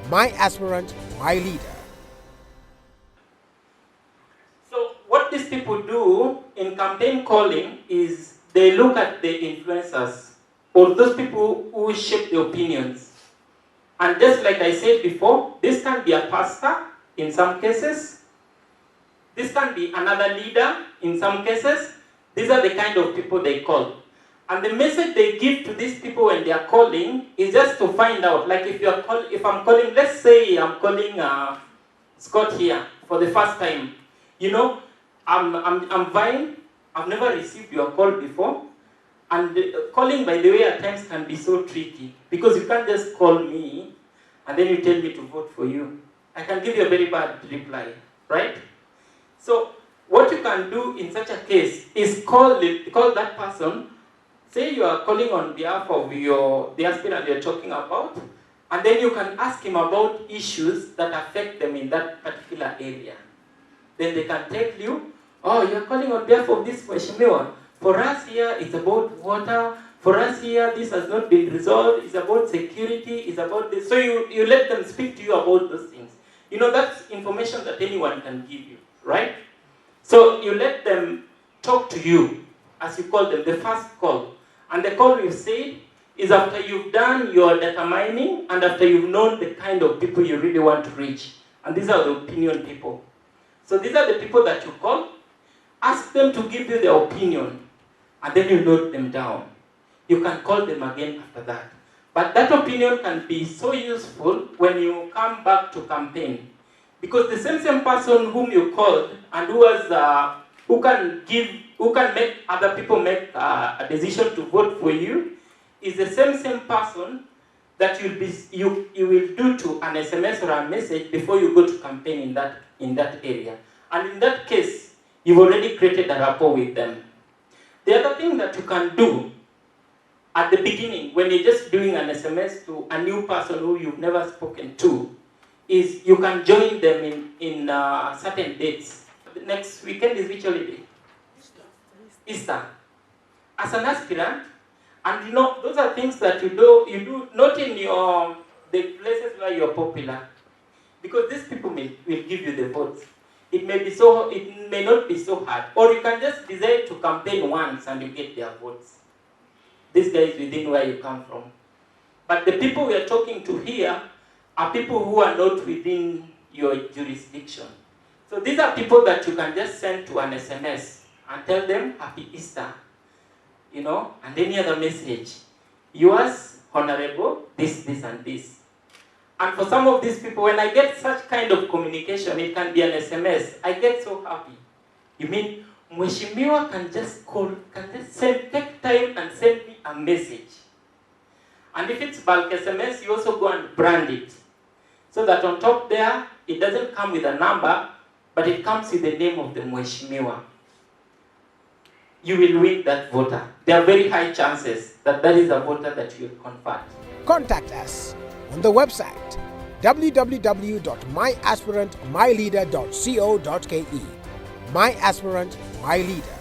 My Aspirant, My Leader. So what these people do in campaign calling is they look at the influencers or those people who shape the opinions. And just like I said before, this can be a pastor in some cases. This can be another leader in some cases. These are the kind of people they call. And the message they give to these people when they are calling is just to find out, like if I'm calling, let's say I'm calling Scott here for the first time. You know, I'm Vine. I've never received your call before. And calling, by the way, at times can be so tricky because you can't just call me and then you tell me to vote for you. I can give you a very bad reply, right? So what you can do in such a case is call that person. Say you are calling on behalf of the aspirant you're talking about, and then you can ask him about issues that affect them in that particular area. Then they can tell you, oh, you're calling on behalf of this Mheshimiwa. For us here, it's about water. For us here, this has not been resolved. It's about security. It's about this. So you let them speak to you about those things. You know, that's information that anyone can give you, right? So you let them talk to you, as you call them, the first call. And the call we've said is after you've done your data mining and after you've known the kind of people you really want to reach. And these are the opinion people. So these are the people that you call. Ask them to give you their opinion. And then you note them down. You can call them again after that. But that opinion can be so useful when you come back to campaign. Because the same person whom you called and who can make other people make a decision to vote for you is the same person that you will do to an SMS or a message before you go to campaign in that area. And in that case, you've already created a rapport with them. The other thing that you can do at the beginning, when you're just doing an SMS to a new person who you've never spoken to, is you can join them in certain dates. The next weekend is which holiday? Easter. As an aspirant, and you know, those are things that you do not in the places where you're popular, because these people will give you the votes. It may not be so hard, or you can just decide to campaign once and you get their votes. This guy is within where you come from. But the people we are talking to here are people who are not within your jurisdiction. So these are people that you can just send to an SMS and tell them Happy Easter, you know, and any other message. Yours, Honorable, this, and this. And for some of these people, when I get such kind of communication, it can be an SMS, I get so happy. You mean, Mheshimiwa can just take time and send me a message. And if it's bulk SMS, you also go and brand it. So that on top there, it doesn't come with a number, but it comes with the name of the Mheshimiwa. You will win that voter. There are very high chances that is a voter that you will convert. Contact us on the website www.myaspirantmyleader.co.ke. My Aspirant, My Leader.